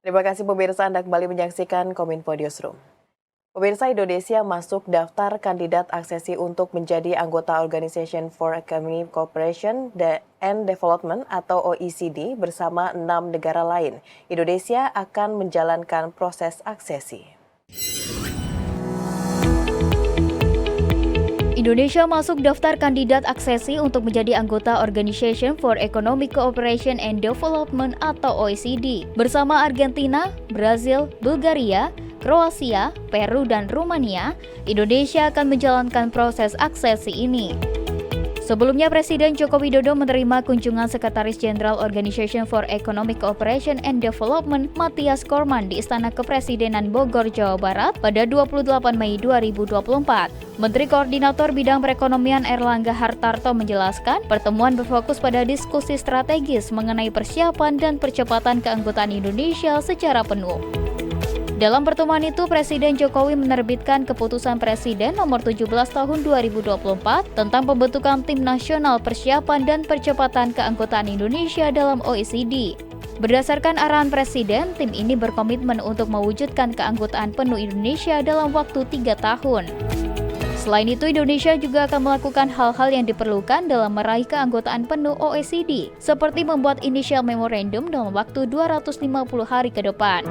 Terima kasih pemirsa, Anda kembali menyaksikan Kominfo Newsroom. Pemirsa, Indonesia masuk daftar kandidat aksesi untuk menjadi anggota Organization for Economic Cooperation and Development atau OECD bersama 6 negara lain. Indonesia akan menjalankan proses aksesi. Indonesia masuk daftar kandidat aksesi untuk menjadi anggota Organization for Economic Cooperation and Development atau OECD bersama Argentina, Brazil, Bulgaria, Kroasia, Peru, dan Rumania. Indonesia akan menjalankan proses aksesi ini. Sebelumnya, Presiden Joko Widodo menerima kunjungan Sekretaris Jenderal Organization for Economic Cooperation and Development Mathias Cormann di Istana Kepresidenan Bogor, Jawa Barat pada 28 Mei 2024. Menteri Koordinator Bidang Perekonomian Erlangga Hartarto menjelaskan, pertemuan berfokus pada diskusi strategis mengenai persiapan dan percepatan keanggotaan Indonesia secara penuh. Dalam pertemuan itu, Presiden Jokowi menerbitkan Keputusan Presiden Nomor 17 Tahun 2024 tentang pembentukan Tim Nasional Persiapan dan Percepatan Keanggotaan Indonesia dalam OECD. Berdasarkan arahan Presiden, tim ini berkomitmen untuk mewujudkan keanggotaan penuh Indonesia dalam waktu 3 tahun. Selain itu, Indonesia juga akan melakukan hal-hal yang diperlukan dalam meraih keanggotaan penuh OECD, seperti membuat initial memorandum dalam waktu 250 hari ke depan.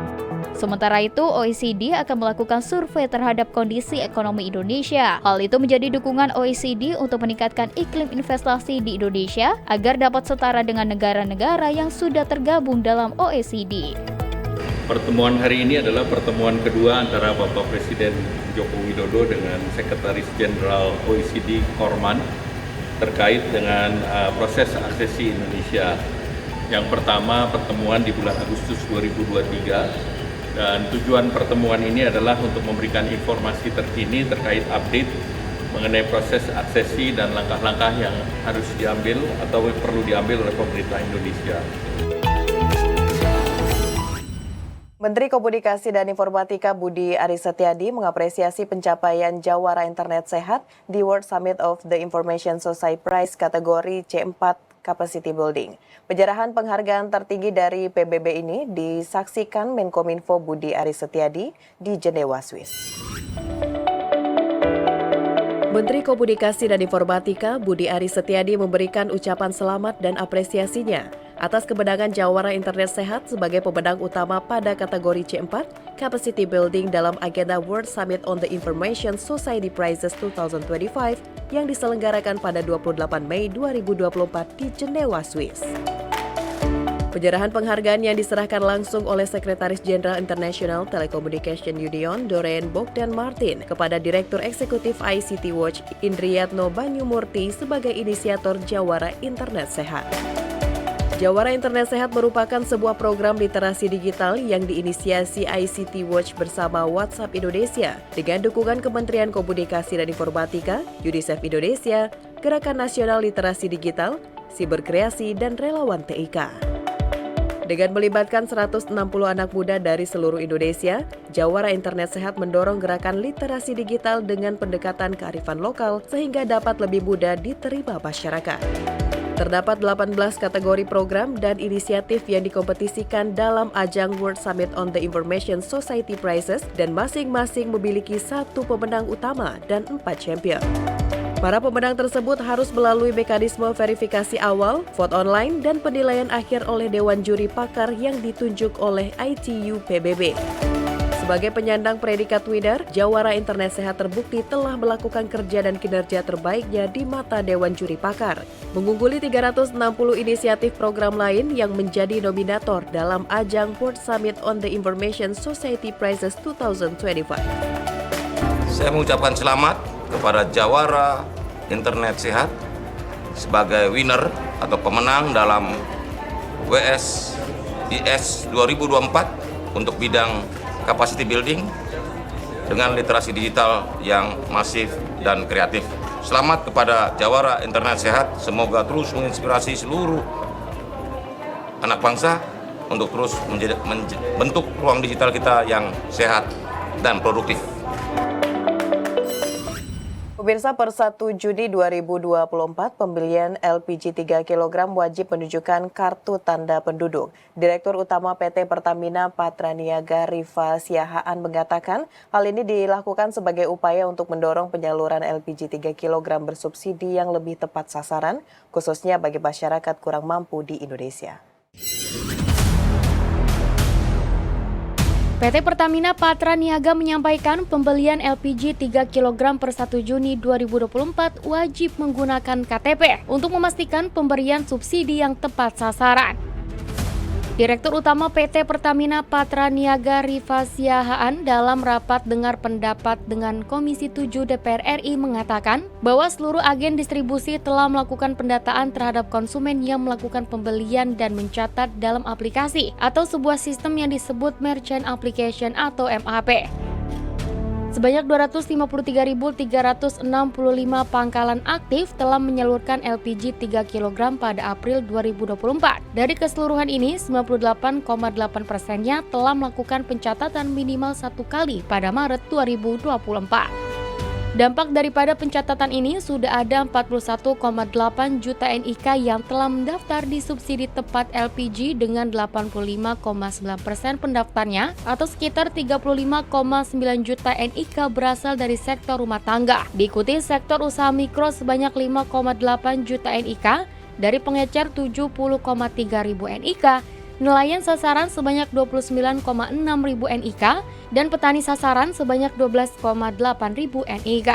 Sementara itu, OECD akan melakukan survei terhadap kondisi ekonomi Indonesia. Hal itu menjadi dukungan OECD untuk meningkatkan iklim investasi di Indonesia agar dapat setara dengan negara-negara yang sudah tergabung dalam OECD. Pertemuan hari ini adalah pertemuan kedua antara Bapak Presiden Joko Widodo dengan Sekretaris Jenderal OECD Cormann terkait dengan proses aksesi Indonesia. Yang pertama, pertemuan di bulan Agustus 2023. Dan tujuan pertemuan ini adalah untuk memberikan informasi terkini terkait update mengenai proses aksesi dan langkah-langkah yang harus diambil atau perlu diambil oleh pemerintah Indonesia. Menteri Komunikasi dan Informatika Budi Aris Setiadi mengapresiasi pencapaian Jawara Internet Sehat di World Summit of the Information Society Prize kategori C4 Capacity Building. Penyerahan penghargaan tertinggi dari PBB ini disaksikan Menkominfo Budi Aris Setiadi di Jenewa, Swiss. Menteri Komunikasi dan Informatika Budi Aris Setiadi memberikan ucapan selamat dan apresiasinya atas kemenangan Jawara Internet Sehat sebagai pemenang utama pada kategori C4 Capacity Building dalam agenda World Summit on the Information Society Prizes 2025 yang diselenggarakan pada 28 Mei 2024 di Jenewa, Swiss. Penyerahan penghargaan yang diserahkan langsung oleh Sekretaris Jenderal International Telecommunication Union Doreen Bogdan Martin kepada Direktur Eksekutif ICT Watch Indriyatno Banyumurti sebagai inisiator Jawara Internet Sehat. Jawara Internet Sehat merupakan sebuah program literasi digital yang diinisiasi ICT Watch bersama WhatsApp Indonesia dengan dukungan Kementerian Komunikasi dan Informatika, UNICEF Indonesia, Gerakan Nasional Literasi Digital, Siberkreasi, dan Relawan TIK. Dengan melibatkan 160 anak muda dari seluruh Indonesia, Jawara Internet Sehat mendorong gerakan literasi digital dengan pendekatan kearifan lokal sehingga dapat lebih mudah diterima masyarakat. Terdapat 18 kategori program dan inisiatif yang dikompetisikan dalam ajang World Summit on the Information Society Prizes dan masing-masing memiliki 1 pemenang utama dan 4 champion. Para pemenang tersebut harus melalui mekanisme verifikasi awal, vote online, dan penilaian akhir oleh Dewan Juri Pakar yang ditunjuk oleh ITU PBB. Sebagai penyandang predikat winner, Jawara Internet Sehat terbukti telah melakukan kerja dan kinerja terbaiknya di mata Dewan Juri Pakar, mengungguli 360 inisiatif program lain yang menjadi nominator dalam ajang World Summit on the Information Society Prizes 2025. Saya mengucapkan selamat kepada Jawara Internet Sehat sebagai winner atau pemenang dalam WSIS 2024 untuk bidang capacity building dengan literasi digital yang masif dan kreatif. Selamat kepada Jawara Internet Sehat, semoga terus menginspirasi seluruh anak bangsa untuk terus membentuk ruang digital kita yang sehat dan produktif. Pemirsa, per 1 Juni 2024, pembelian LPG 3 kg wajib menunjukkan kartu tanda penduduk. Direktur Utama PT Pertamina Patraniaga Rifa Siahaan mengatakan hal ini dilakukan sebagai upaya untuk mendorong penyaluran LPG 3 kg bersubsidi yang lebih tepat sasaran, khususnya bagi masyarakat kurang mampu di Indonesia. PT Pertamina Patraniaga menyampaikan pembelian LPG 3 kg per 1 Juni 2024 wajib menggunakan KTP untuk memastikan pemberian subsidi yang tepat sasaran. Direktur Utama PT Pertamina Patraniaga Rifa Siahaan dalam rapat dengar pendapat dengan Komisi 7 DPR RI mengatakan bahwa seluruh agen distribusi telah melakukan pendataan terhadap konsumen yang melakukan pembelian dan mencatat dalam aplikasi atau sebuah sistem yang disebut Merchant Application atau MAP. Sebanyak 253.365 pangkalan aktif telah menyalurkan LPG 3 kg pada April 2024. Dari keseluruhan ini, 98,8%-nya telah melakukan pencatatan minimal 1 kali pada Maret 2024. Dampak daripada pencatatan ini sudah ada 41,8 juta NIK yang telah mendaftar di subsidi tepat LPG dengan 85,9% pendaftarnya atau sekitar 35,9 juta NIK berasal dari sektor rumah tangga. Diikuti sektor usaha mikro sebanyak 5,8 juta NIK, dari pengecer 70,3 ribu NIK, nelayan sasaran sebanyak 29,6 ribu NIK, dan petani sasaran sebanyak 12,8 ribu NIK.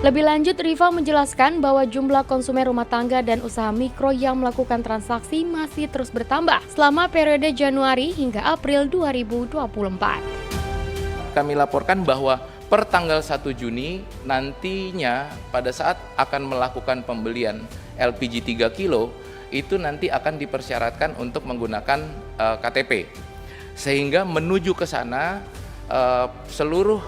Lebih lanjut, Rifa menjelaskan bahwa jumlah konsumen rumah tangga dan usaha mikro yang melakukan transaksi masih terus bertambah selama periode Januari hingga April 2024. Kami laporkan bahwa per tanggal 1 Juni nantinya pada saat akan melakukan pembelian LPG 3 kilo, itu nanti akan dipersyaratkan untuk menggunakan KTP. Sehingga menuju ke sana seluruh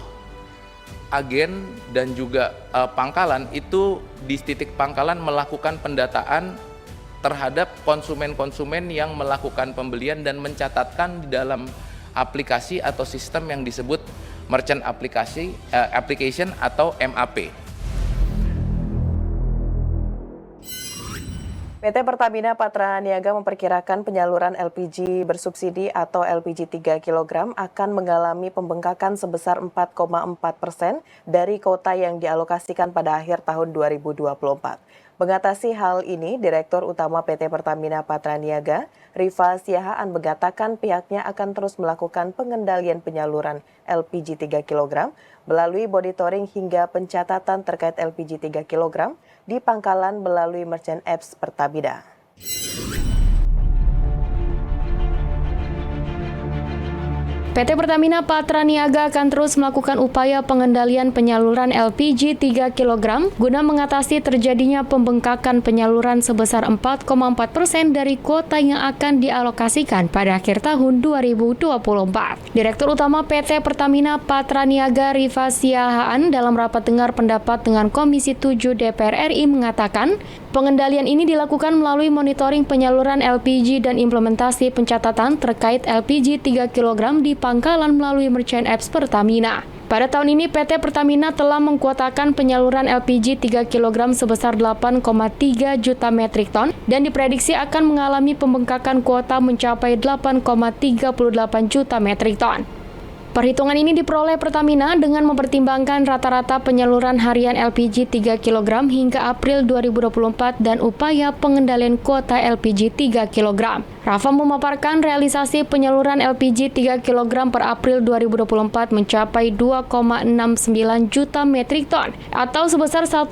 agen dan juga pangkalan itu di titik pangkalan melakukan pendataan terhadap konsumen-konsumen yang melakukan pembelian dan mencatatkan di dalam aplikasi atau sistem yang disebut Merchant Application atau MAP. PT Pertamina Patraniaga memperkirakan penyaluran LPG bersubsidi atau LPG 3 kg akan mengalami pembengkakan sebesar 4,4% dari kuota yang dialokasikan pada akhir tahun 2024. Mengatasi hal ini, Direktur Utama PT Pertamina Patraniaga, Rifa Siahaan mengatakan pihaknya akan terus melakukan pengendalian penyaluran LPG 3 kg melalui monitoring hingga pencatatan terkait LPG 3 kg di pangkalan melalui Merchant Apps Pertamina. PT Pertamina Patraniaga akan terus melakukan upaya pengendalian penyaluran LPG 3 kg guna mengatasi terjadinya pembengkakan penyaluran sebesar 4,4% dari kuota yang akan dialokasikan pada akhir tahun 2024. Direktur Utama PT Pertamina Patraniaga Rifa Siahaan dalam rapat dengar pendapat dengan Komisi 7 DPR RI mengatakan, pengendalian ini dilakukan melalui monitoring penyaluran LPG dan implementasi pencatatan terkait LPG 3 kg di pangkalan melalui Merchant Apps Pertamina. Pada tahun ini, PT Pertamina telah mengkuotakan penyaluran LPG 3 kg sebesar 8,3 juta metrik ton dan diprediksi akan mengalami pembengkakan kuota mencapai 8,38 juta metrik ton. Perhitungan ini diperoleh Pertamina dengan mempertimbangkan rata-rata penyaluran harian LPG 3 kg hingga April 2024 dan upaya pengendalian kuota LPG 3 kg. Rafa memaparkan realisasi penyaluran LPG 3 kg per April 2024 mencapai 2,69 juta metrik ton atau sebesar 1,8%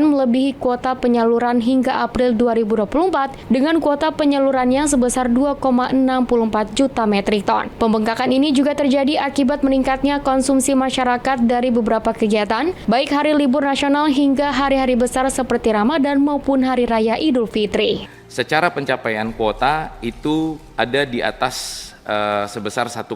melebihi kuota penyaluran hingga April 2024 dengan kuota penyalurannya sebesar 2,64 juta metrik ton. Pembengkakan ini juga terjadi akibat meningkatnya konsumsi masyarakat dari beberapa kegiatan, baik hari libur nasional hingga hari-hari besar seperti Ramadan maupun Hari Raya Idul Fitri. Secara pencapaian kuota itu ada di atas sebesar 1,8%.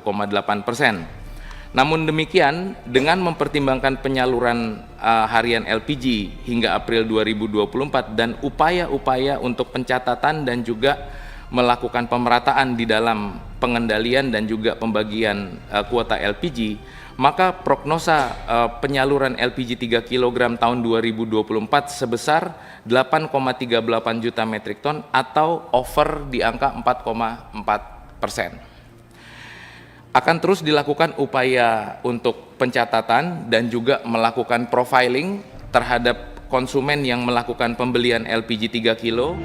Namun demikian, dengan mempertimbangkan penyaluran harian LPG hingga April 2024 dan upaya-upaya untuk pencatatan dan juga melakukan pemerataan di dalam pengendalian dan juga pembagian kuota LPG, maka prognosa penyaluran LPG 3 kg tahun 2024 sebesar 8,38 juta metrik ton atau over di angka 4,4%. Akan terus dilakukan upaya untuk pencatatan dan juga melakukan profiling terhadap konsumen yang melakukan pembelian LPG 3 kilo.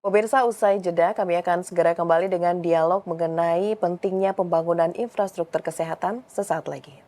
Pemirsa, usai jeda kami akan segera kembali dengan dialog mengenai pentingnya pembangunan infrastruktur kesehatan sesaat lagi.